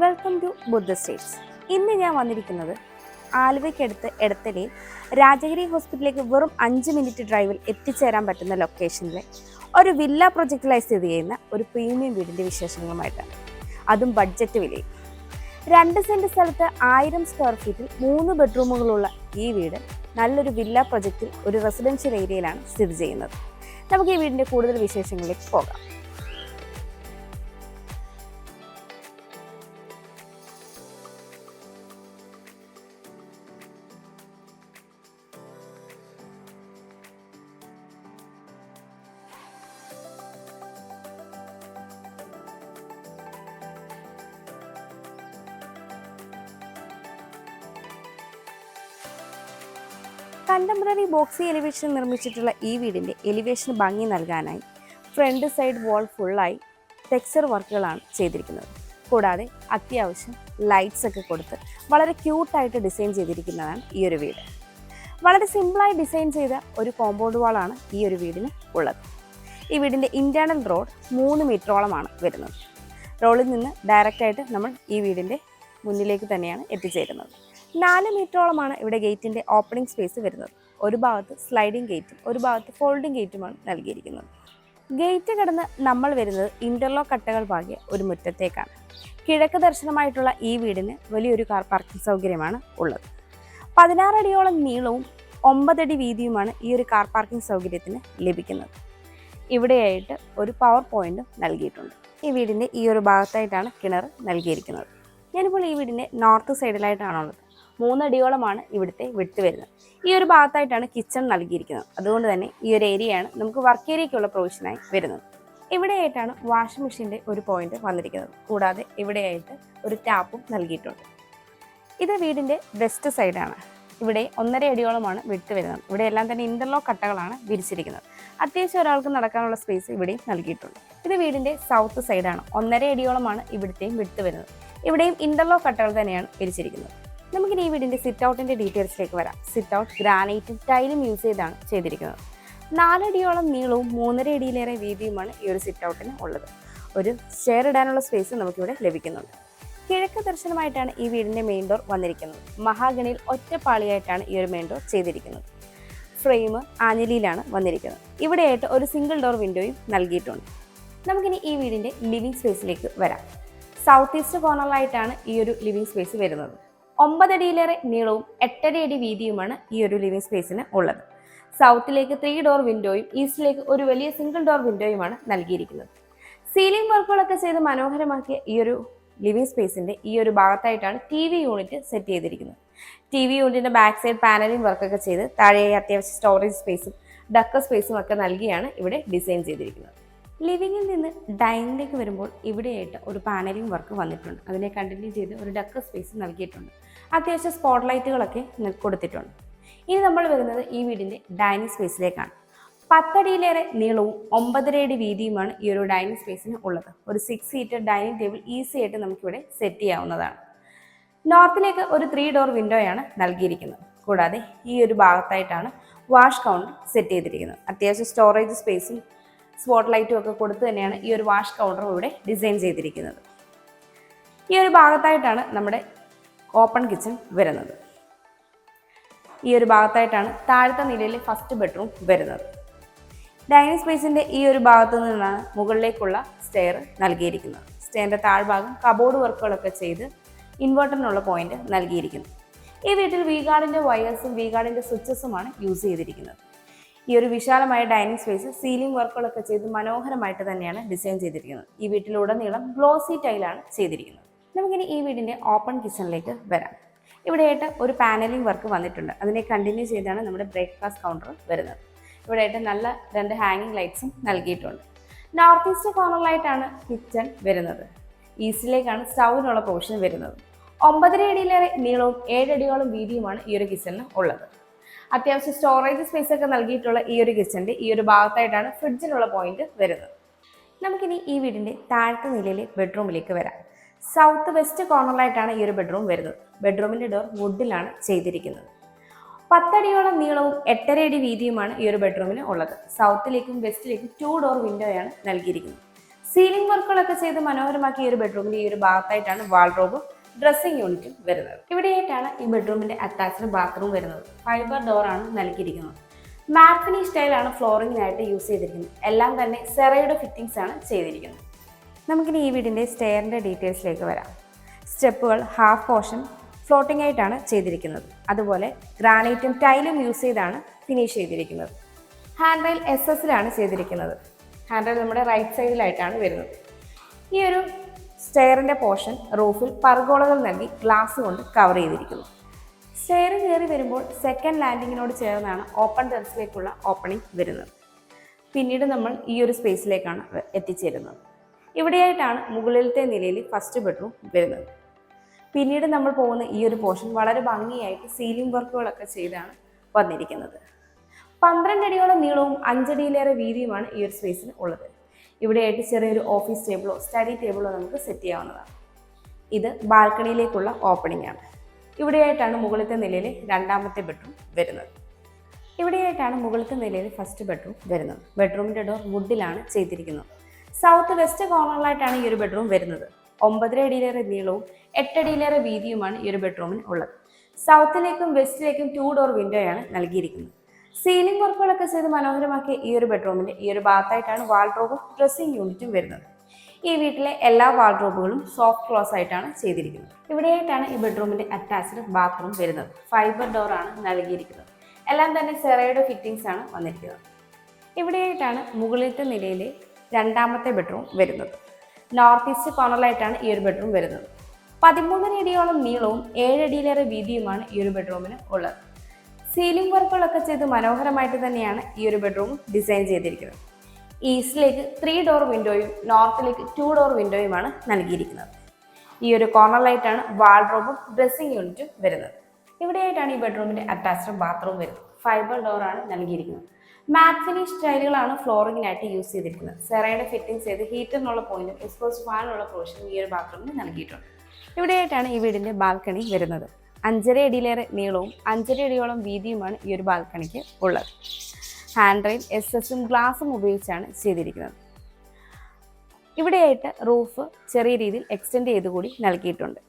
Welcome to Buddha States. ഇന്ന് ഞാൻ വന്നിരിക്കുന്നത് ആലുവയ്ക്കടുത്ത് എടത്തലയിൽ രാജഗിരി ഹോസ്പിറ്റലിലേക്ക് വെറും 5 മിനിറ്റ് ഡ്രൈവിൽ എത്തിച്ചേരാൻ പറ്റുന്ന ലൊക്കേഷനിലെ ഒരു വില്ല പ്രൊജക്റ്റിലായി സ്ഥിതി ചെയ്യുന്ന ഒരു പ്രീമിയം വീടിൻ്റെ വിശേഷങ്ങളുമായിട്ടാണ്. അതും ബഡ്ജറ്റ് വിലയിൽ. 2 സെൻറ് സ്ഥലത്ത് 1000 സ്ക്വയർ ഫീറ്റിൽ 3 ബെഡ്റൂമുകളുള്ള ഈ വീട് നല്ലൊരു വില്ല പ്രൊജക്റ്റിൽ ഒരു റെസിഡൻഷ്യൽ ഏരിയയിലാണ് സ്ഥിതി ചെയ്യുന്നത്. നമുക്ക് ഈ വീടിൻ്റെ കൂടുതൽ വിശേഷങ്ങളിലേക്ക് പോകാം. കണ്ടംപററി ബോക്സി എലിവേഷൻ നിർമ്മിച്ചിട്ടുള്ള ഈ വീടിൻ്റെ എലിവേഷന് ഭംഗി നൽകാനായി ഫ്രണ്ട് സൈഡ് വാൾ ഫുള്ളായി ടെക്സ്ചർ വർക്കുകളാണ് ചെയ്തിരിക്കുന്നത്. കൂടാതെ അത്യാവശ്യം ലൈറ്റ്സ് ഒക്കെ കൊടുത്ത് വളരെ ക്യൂട്ടായിട്ട് ഡിസൈൻ ചെയ്തിരിക്കുന്നതാണ് ഈ ഒരു വീട്. വളരെ സിമ്പിളായി ഡിസൈൻ ചെയ്ത ഒരു കോമ്പൗണ്ട് വാളാണ് ഈ ഒരു വീടിന് ഉള്ളത്. ഈ വീടിൻ്റെ ഇൻറ്റേർണൽ റോഡ് 3 മീറ്ററോളമാണ് വരുന്നത്. റോഡിൽ നിന്ന് ഡയറക്റ്റായിട്ട് നമ്മൾ ഈ വീടിൻ്റെ മുന്നിലേക്ക് തന്നെയാണ് എത്തിച്ചേരുന്നത്. 4 മീറ്ററോളമാണ് ഇവിടെ ഗേറ്റിൻ്റെ ഓപ്പണിംഗ് സ്പേസ് വരുന്നത്. ഒരു ഭാഗത്ത് സ്ലൈഡിംഗ് ഗേറ്റും ഒരു ഭാഗത്ത് ഫോൾഡിംഗ് ഗേറ്റുമാണ് നൽകിയിരിക്കുന്നത്. ഗേറ്റ് കടന്ന് നമ്മൾ വരുന്നത് ഇൻ്റർലോക്ക് കട്ടകൾ പാകിയ ഒരു മുറ്റത്തേക്കാണ്. കിഴക്ക് ദർശനമായിട്ടുള്ള ഈ വീടിന് വലിയൊരു കാർ പാർക്കിംഗ് സൗകര്യമാണ് ഉള്ളത്. 16 അടിയോളം നീളവും 9 അടി വീതിയുമാണ് ഈ ഒരു കാർ പാർക്കിംഗ് സൗകര്യത്തിന് ലഭിക്കുന്നത്. ഇവിടെയായിട്ട് ഒരു പവർ പോയിന്റും നൽകിയിട്ടുണ്ട്. ഈ വീടിൻ്റെ ഈ ഒരു ഭാഗത്തായിട്ടാണ് കിണർ നൽകിയിരിക്കുന്നത്. ഞാനിപ്പോൾ ഈ വീടിൻ്റെ നോർത്ത് സൈഡിലായിട്ടാണുള്ളത്. 3 അടിയോളമാണ് ഇവിടുത്തെ വിട്ട് വരുന്നത്. ഈ ഒരു ഭാഗത്തായിട്ടാണ് കിച്ചൺ നൽകിയിരിക്കുന്നത്. അതുകൊണ്ട് തന്നെ ഈ ഒരു ഏരിയയാണ് നമുക്ക് വർക്ക് ഏരിയയ്ക്കുള്ള പ്രൊവിഷനായി വരുന്നത്. ഇവിടെയായിട്ടാണ് വാഷിംഗ് മെഷീൻ്റെ ഒരു പോയിന്റ് വന്നിരിക്കുന്നത്. കൂടാതെ ഇവിടെയായിട്ട് ഒരു ടാപ്പും നൽകിയിട്ടുണ്ട്. ഇത് വീടിൻ്റെ വെസ്റ്റ് സൈഡാണ്. ഇവിടെ 1.5 അടിയോളമാണ് വിട്ട് വരുന്നത്. ഇവിടെ എല്ലാം തന്നെ ഇൻ്റർലോക്ക് കട്ടകളാണ് വിരിച്ചിരിക്കുന്നത്. അത്യാവശ്യം ഒരാൾക്ക് നടക്കാനുള്ള സ്പേസ് ഇവിടെയും നൽകിയിട്ടുണ്ട്. ഇത് വീടിൻ്റെ സൗത്ത് സൈഡാണ്. 1.5 അടിയോളമാണ് ഇവിടുത്തെയും വിട്ട് വരുന്നത്. ഇവിടെയും ഇൻ്റർലോക്ക് കട്ടകൾ തന്നെയാണ് വിരിച്ചിരിക്കുന്നത്. നമുക്കിനി ഈ വീടിൻ്റെ സിറ്റ് ഔട്ടിൻ്റെ ഡീറ്റെയിൽസിലേക്ക് വരാം. സിറ്റ് ഔട്ട് ഗ്രാനൈറ്റും ടൈലും യൂസ് ചെയ്താണ് ചെയ്തിരിക്കുന്നത്. 4 അടിയോളം നീളവും 3.5 അടിയിലേറെ വീതിയുമാണ് ഈ ഒരു സിറ്റ് ഔട്ടിന് ഉള്ളത്. ഒരു ചെയർ ഇടാനുള്ള സ്പേസ് നമുക്കിവിടെ ലഭിക്കുന്നുണ്ട്. കിഴക്ക് ദർശനമായിട്ടാണ് ഈ വീടിൻ്റെ മെയിൻ ഡോർ വന്നിരിക്കുന്നത്. മഹാഗണിയിൽ ഒറ്റപ്പാളിയായിട്ടാണ് ഈ ഒരു മെയിൻ ഡോർ ചെയ്തിരിക്കുന്നത്. ഫ്രെയിം ആഞ്ഞിലിയിലാണ് വന്നിരിക്കുന്നത്. ഇവിടെയായിട്ട് ഒരു സിംഗിൾ ഡോർ വിൻഡോയും നൽകിയിട്ടുണ്ട്. നമുക്കിനി ഈ വീടിൻ്റെ ലിവിംഗ് സ്പേസിലേക്ക് വരാം. സൗത്ത് ഈസ്റ്റ് കോർണറിലായിട്ടാണ് ഈ ഒരു ലിവിംഗ് സ്പേസ് വരുന്നത്. 9 അടിയിലേറെ നീളവും 8.5 അടി വീതിയുമാണ് ഈ ഒരു ലിവിംഗ് സ്പേസിന് ഉള്ളത്. സൗത്തിലേക്ക് 3 ഡോർ വിൻഡോയും ഈസ്റ്റിലേക്ക് ഒരു വലിയ സിംഗിൾ ഡോർ വിൻഡോയുമാണ് നൽകിയിരിക്കുന്നത്. സീലിംഗ് വർക്കുകളൊക്കെ ചെയ്ത് മനോഹരമാക്കിയ ഈ ഒരു ലിവിംഗ് സ്പേസിൻ്റെ ഈ ഒരു ഭാഗത്തായിട്ടാണ് TV യൂണിറ്റ് സെറ്റ് ചെയ്തിരിക്കുന്നത്. TV യൂണിറ്റിൻ്റെ ബാക്ക് സൈഡ് പാനലിംഗ് വർക്കൊക്കെ ചെയ്ത് താഴെയായി അത്യാവശ്യം സ്റ്റോറേജ് സ്പേസും ഡക്കർ സ്പേസും ഒക്കെ നൽകിയാണ് ഇവിടെ ഡിസൈൻ ചെയ്തിരിക്കുന്നത്. ലിവിങ്ങിൽ നിന്ന് ഡൈനിങ്ങിലേക്ക് വരുമ്പോൾ ഇവിടെയായിട്ട് ഒരു പാനലിംഗ് വർക്ക് വന്നിട്ടുണ്ട്. അതിനെ കണ്ടിന്യൂ ചെയ്ത് ഒരു ഡക്കർ സ്പേസ് നൽകിയിട്ടുണ്ട്. അത്യാവശ്യം സ്പോട്ട് ലൈറ്റുകളൊക്കെ കൊടുത്തിട്ടുണ്ട്. ഇനി നമ്മൾ വരുന്നത് ഈ വീടിൻ്റെ ഡൈനിങ് സ്പേസിലേക്കാണ്. 10 അടിയിലേറെ നീളവും 9.5 അടി വീതിയുമാണ് ഈ ഒരു ഡൈനിങ് സ്പേസിന് ഉള്ളത്. ഒരു 6 സീറ്റഡ് ഡൈനിങ് ടേബിൾ ഈസി ആയിട്ട് നമുക്കിവിടെ സെറ്റ് ചെയ്യാവുന്നതാണ്. നോർത്തിലേക്ക് ഒരു 3 ഡോർ വിൻഡോയാണ് നൽകിയിരിക്കുന്നത്. കൂടാതെ ഈ ഒരു ഭാഗത്തായിട്ടാണ് വാഷ് കൗണ്ടർ സെറ്റ് ചെയ്തിരിക്കുന്നത്. അത്യാവശ്യം സ്റ്റോറേജ് സ്പേസും സ്പോട്ട് ലൈറ്റും ഒക്കെ കൊടുത്ത് തന്നെയാണ് ഈ ഒരു വാഷ് കൗണ്ടർ ഇവിടെ ഡിസൈൻ ചെയ്തിരിക്കുന്നത്. ഈ ഒരു ഭാഗത്തായിട്ടാണ് നമ്മുടെ ഓപ്പൺ കിച്ചൺ വരുന്നത്. ഈ ഒരു ഭാഗത്തായിട്ടാണ് താഴത്തെ നിലയിലെ ഫസ്റ്റ് ബെഡ്റൂം വരുന്നത്. ഡൈനിങ് സ്പേസിൻ്റെ ഈ ഒരു ഭാഗത്തു നിന്നാണ് മുകളിലേക്കുള്ള സ്റ്റെയർ നൽകിയിരിക്കുന്നത്. സ്റ്റെയറിൻ്റെ താഴ്ഭാഗം കബോർഡ് വർക്കുകളൊക്കെ ചെയ്ത് ഇൻവെർട്ടറിനുള്ള പോയിന്റ് നൽകിയിരിക്കുന്നു. ഈ വീട്ടിൽ വി ഗാർഡിൻ്റെ വയേഴ്സും വി ഗാർഡിൻ്റെ സ്വിച്ചസുമാണ് യൂസ് ചെയ്തിരിക്കുന്നത്. ഈ ഒരു വിശാലമായ ഡൈനിങ് സ്പേസ് സീലിംഗ് വർക്കുകളൊക്കെ ചെയ്ത് മനോഹരമായിട്ട് തന്നെയാണ് ഡിസൈൻ ചെയ്തിരിക്കുന്നത്. ഈ വീട്ടിലുടനീളം ഗ്ലോസി ടൈലാണ് ചെയ്തിരിക്കുന്നത്. നമുക്കിനി ഈ വീടിൻ്റെ ഓപ്പൺ കിച്ചണിലേക്ക് വരാം. ഇവിടെയായിട്ട് ഒരു പാനലിംഗ് വർക്ക് വന്നിട്ടുണ്ട്. അതിനെ കണ്ടിന്യൂ ചെയ്താണ് നമ്മുടെ ബ്രേക്ക്ഫാസ്റ്റ് കൗണ്ടർ വരുന്നത്. ഇവിടെയായിട്ട് നല്ല 2 ഹാങ്ങിങ് ലൈറ്റ്സും നൽകിയിട്ടുണ്ട്. നോർത്ത് ഈസ്റ്റ് കോർണറിലായിട്ടാണ് കിച്ചൺ വരുന്നത്. ഈസ്റ്റിലേക്കാണ് സ്റ്റൗവിനുള്ള പോർഷൻ വരുന്നത്. 9.5 അടിയിലേറെ നീളവും 7 അടിയോളം വീതിയുമാണ് ഈ ഒരു കിച്ചണിന് ഉള്ളത്. അത്യാവശ്യം സ്റ്റോറേജ് സ്പേസ് ഒക്കെ നൽകിയിട്ടുള്ള ഈ ഒരു കിച്ചൻ്റെ ഈ ഒരു ഭാഗത്തായിട്ടാണ് ഫ്രിഡ്ജിനുള്ള പോയിന്റ് വരുന്നത്. നമുക്കിനി ഈ വീടിൻ്റെ താഴത്തെ നിലയിലെ ബെഡ്റൂമിലേക്ക് വരാം. സൗത്ത് വെസ്റ്റ് കോർണറിലായിട്ടാണ് ഈ ഒരു ബെഡ്റൂം വരുന്നത്. ബെഡ്റൂമിൻ്റെ ഡോർ വുഡിലാണ് ചെയ്തിരിക്കുന്നത്. 10 അടിയോളം നീളവും 8.5 അടി വീതിയുമാണ് ഈ ഒരു ബെഡ്റൂമിന് ഉള്ളത്. സൗത്തിലേക്കും വെസ്റ്റിലേക്കും 2 ഡോർ വിൻഡോയാണ് നൽകിയിരിക്കുന്നത്. സീലിംഗ് വർക്കുകളൊക്കെ ചെയ്ത് മനോഹരമാക്കിയ ഈ ഒരു ബെഡ്റൂമിന്റെ ഈ ഒരു ഭാഗത്തായിട്ടാണ് വാൾഡ്രോബും ഡ്രസ്സിംഗ് യൂണിറ്റും വരുന്നത്. ഇവിടെയായിട്ടാണ് ഈ ബെഡ്റൂമിന്റെ അറ്റാച്ച്ഡ് ബാത്റൂം വരുന്നത്. ഫൈബർ ഡോറാണ് നൽകിയിരിക്കുന്നത്. മാറ്റ് ഫിനിഷ് സ്റ്റൈലാണ് ഫ്ലോറിങ്ങിനായിട്ട് യൂസ് ചെയ്തിരിക്കുന്നത്. എല്ലാം തന്നെ സെറയുടെ ഫിറ്റിംഗ്സ് ആണ് ചെയ്തിരിക്കുന്നത്. നമുക്കിനി ഈ വീടിന്റെ സ്റ്റെയറിന്റെ ഡീറ്റെയിൽസിലേക്ക് വരാം. സ്റ്റെപ്പുകൾ ഹാഫ് പോർഷൻ ഫ്ലോട്ടിംഗ് ആയിട്ടാണ് ചെയ്തിരിക്കുന്നത്. അതുപോലെ ഗ്രാനൈറ്റും ടൈലും യൂസ് ചെയ്താണ് ഫിനിഷ് ചെയ്തിരിക്കുന്നത്. ഹാൻഡ് റെയിൽ SS-ലാണ് ചെയ്തിരിക്കുന്നത്. ഹാൻഡ് റെയിൽ നമ്മുടെ റൈറ്റ് സൈഡിലായിട്ടാണ് വരുന്നത്. ഈ ഒരു സ്റ്റെയറിൻ്റെ പോർഷൻ റൂഫിൽ പർഗോളകൾ നൽകി ഗ്ലാസ് കൊണ്ട് കവർ ചെയ്തിരിക്കുന്നു. സ്റ്റെയർ കയറി വരുമ്പോൾ സെക്കൻഡ് ലാൻഡിങ്ങിനോട് ചേർന്നാണ് ഓപ്പൺ ടെറസിലേക്കുള്ള ഓപ്പണിംഗ് വരുന്നത്. പിന്നീട് നമ്മൾ ഈ ഒരു സ്പേസിലേക്കാണ് എത്തിച്ചേരുന്നത്. ഇവിടെയായിട്ടാണ് മുകളിലത്തെ നിലയിൽ ഫസ്റ്റ് ബെഡ്റൂം വരുന്നത്. പിന്നീട് നമ്മൾ പോകുന്ന ഈ ഒരു പോർഷൻ വളരെ ഭംഗിയായിട്ട് സീലിംഗ് വർക്കുകളൊക്കെ ചെയ്താണ് വന്നിരിക്കുന്നത്. 12 അടിയോളം നീളവും 5 അടിയിലേറെ വീതിയുമാണ് ഈ ഒരു സ്പേസിന് ഉള്ളത്. ഇവിടെയായിട്ട് ചെറിയൊരു ഓഫീസ് ടേബിളോ സ്റ്റഡി ടേബിളോ നമുക്ക് സെറ്റ് ചെയ്യാവുന്നതാണ്. ഇത് ബാൽക്കണിയിലേക്കുള്ള ഓപ്പണിംഗ് ആണ്. ഇവിടെയായിട്ടാണ് മുകളിലത്തെ നിലയിൽ രണ്ടാമത്തെ ബെഡ്റൂം വരുന്നത്. ഇവിടെയായിട്ടാണ് മുകളിലത്തെ നിലയിൽ ഫസ്റ്റ് ബെഡ്റൂം വരുന്നത്. ബെഡ്റൂമിൻ്റെ ഡോർ വുഡിലാണ് ചെയ്തിരിക്കുന്നത്. സൗത്ത് വെസ്റ്റ് കോർണറിലായിട്ടാണ് ഈ ഒരു ബെഡ്റൂം വരുന്നത്. 9 അടിയിലേറെ നീളവും 8 അടിയിലേറെ വീതിയുമാണ് ഈ ഒരു ബെഡ്റൂമിന് ഉള്ളത്. സൗത്തിലേക്കും വെസ്റ്റിലേക്കും 2 ഡോർ വിൻഡോയാണ് നൽകിയിരിക്കുന്നത്. സീലിംഗ് വർക്കുകളൊക്കെ ചെയ്ത് മനോഹരമാക്കിയ ഈ ഒരു ബെഡ്റൂമിന്റെ ഈ ഒരു ഭാഗത്തായിട്ടാണ് വാൾഡ്രോബും ഡ്രസ്സിംഗ് യൂണിറ്റും വരുന്നത്. ഈ വീട്ടിലെ എല്ലാ വാൾഡ്രോബുകളും സോഫ്റ്റ് ക്ലോസ് ആയിട്ടാണ് ചെയ്തിരിക്കുന്നത്. ഇവിടെയായിട്ടാണ് ഈ ബെഡ്റൂമിന്റെ അറ്റാച്ച്ഡ് ബാത്റൂം വരുന്നത്. ഫൈബർ ഡോർ ആണ് നൽകിയിരിക്കുന്നത്. എല്ലാം തന്നെ സെറയുടെ ഫിറ്റിംഗ്സ് ആണ് വന്നിരിക്കുന്നത്. ഇവിടെയായിട്ടാണ് മുകളിലത്തെ നിലയിലെ രണ്ടാമത്തെ ബെഡ്റൂം വരുന്നത്. നോർത്ത് ഈസ്റ്റ് കോർണറിലായിട്ടാണ് ഈ ഒരു ബെഡ്റൂം വരുന്നത്. 13 അടിയോളം നീളവും 7 അടിയിലേറെ വീതിയുമാണ് ഈ ഒരു ബെഡ്റൂമിന് ഉള്ളത്. സീലിംഗ് വർക്കുകളൊക്കെ ചെയ്ത് മനോഹരമായിട്ട് തന്നെയാണ് ഈ ഒരു ബെഡ്റൂം ഡിസൈൻ ചെയ്തിരിക്കുന്നത്. ഈസ്റ്റിലേക്ക് 3 ഡോർ വിൻഡോയും നോർത്തിലേക്ക് 2 ഡോർ വിൻഡോയുമാണ് നൽകിയിരിക്കുന്നത്. ഈ ഒരു കോർണറിലായിട്ടാണ് വാൾഡ്രോബും ഡ്രസ്സിംഗ് യൂണിറ്റും വരുന്നത്. ഇവിടെയായിട്ടാണ് ഈ ബെഡ്റൂമിന്റെ അറ്റാച്ച്ഡ് ബാത്റൂം വരുന്നത്. ഫൈബർ ഡോറാണ് നൽകിയിരിക്കുന്നത്. മാറ്റ് ഫിനിഷ് ടൈലുകളാണ് ഫ്ലോറിങ്ങിനായിട്ട് യൂസ് ചെയ്തിരിക്കുന്നത്. സെറയുടെ ഫിറ്റിംഗ്സ് ചെയ്ത് ഹീറ്ററിനുള്ള പോയിന്റും എക്സ്പോസ്റ്റ് ഫാനുള്ള പ്രൊവിഷനും ഈ ഒരു ബാത്റൂമിന് നൽകിയിട്ടുണ്ട്. ഇവിടെയായിട്ടാണ് ഈ വീടിന്റെ ബാൽക്കണി വരുന്നത്. 5.5 അടിയിലേറെ നീളവും 5.5 അടിയോളം വീതിയുമാണ് ഈ ഒരു ബാൽക്കണിക്ക് ഉള്ളത്. ഹാൻഡ് റെയിൽ SS-ഉം ഗ്ലാസും ഉപയോഗിച്ചാണ് ചെയ്തിരിക്കുന്നത്. ഇവിടെയായിട്ട് റൂഫ് ചെറിയ രീതിയിൽ എക്സ്റ്റെൻഡ് ചെയ്ത് കൂടി നൽകിയിട്ടുണ്ട്.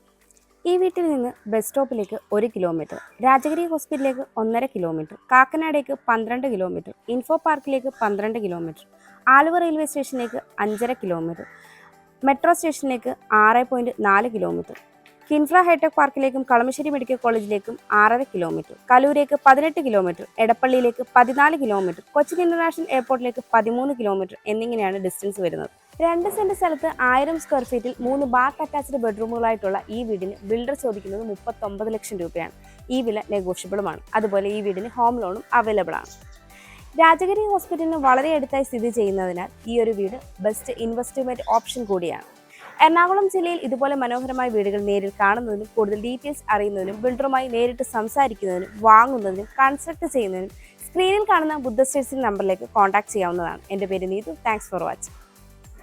ഈ വീട്ടിൽ നിന്ന് ബസ് സ്റ്റോപ്പിലേക്ക് 1 കിലോമീറ്റർ, രാജഗിരി ഹോസ്പിറ്റലിലേക്ക് 1.5 കിലോമീറ്റർ, കാക്കനാടേക്ക് 12 കിലോമീറ്റർ, ഇൻഫോ പാർക്കിലേക്ക് 12 കിലോമീറ്റർ, ആലുവ റെയിൽവേ സ്റ്റേഷനിലേക്ക് 5.5 കിലോമീറ്റർ, മെട്രോ സ്റ്റേഷനിലേക്ക് 6.4 കിലോമീറ്റർ, കിൻഫ്ര ഹൈടെക് പാർക്കിലേക്കും കളമശ്ശേരി മെഡിക്കൽ കോളേജിലേക്കും 6.5 കിലോമീറ്റർ, കലൂരേക്ക് 18 കിലോമീറ്റർ, എടപ്പള്ളിയിലേക്ക് 14 കിലോമീറ്റർ, കൊച്ചിൻ ഇന്റർനാഷണൽ എയർപോർട്ടിലേക്ക് 13 കിലോമീറ്റർ എന്നിങ്ങനെയാണ് ഡിസ്റ്റൻസ് വരുന്നത്. 2 സെന്റ് സ്ഥലത്ത് 1000 സ്ക്വയർ ഫീറ്റിൽ 3 ബാത്ത് അറ്റാച്ച്ഡ് ബെഡ്റൂമുകളായിട്ടുള്ള ഈ വീടിന് ബിൽഡർ ചോദിക്കുന്നത് 39 ലക്ഷം രൂപയാണ്. ഈ വില നെഗോഷ്യബിളുമാണ്. അതുപോലെ ഈ വീടിന് ഹോം ലോണും അവൈലബിൾ ആണ്. രാജഗിരി ഹോസ്പിറ്റലിന് വളരെ അടുത്തായി സ്ഥിതി ചെയ്യുന്നതിനാൽ ഈ ഒരു വീട് ബെസ്റ്റ് ഇൻവെസ്റ്റ്മെന്റ് ഓപ്ഷൻ കൂടിയാണ്. എറണാകുളം ജില്ലയിൽ ഇതുപോലെ മനോഹരമായ വീടുകൾ നേരിൽ കാണുന്നതിനും കൂടുതൽ ഡീറ്റെയിൽസ് അറിയുന്നതിനും ബിൽഡറുമായി നേരിട്ട് സംസാരിക്കുന്നതിനും വാങ്ങുന്നതിനും കൺസ്ട്രക്ട് ചെയ്യുന്നതിനും സ്ക്രീനിൽ കാണുന്ന ബുദ്ധ സ്റ്റേറ്റ്സിൽ നമ്പറിലേക്ക് കോൺടാക്ട് ചെയ്യാവുന്നതാണ്. എൻ്റെ പേര് നീതു. Thanks for watching.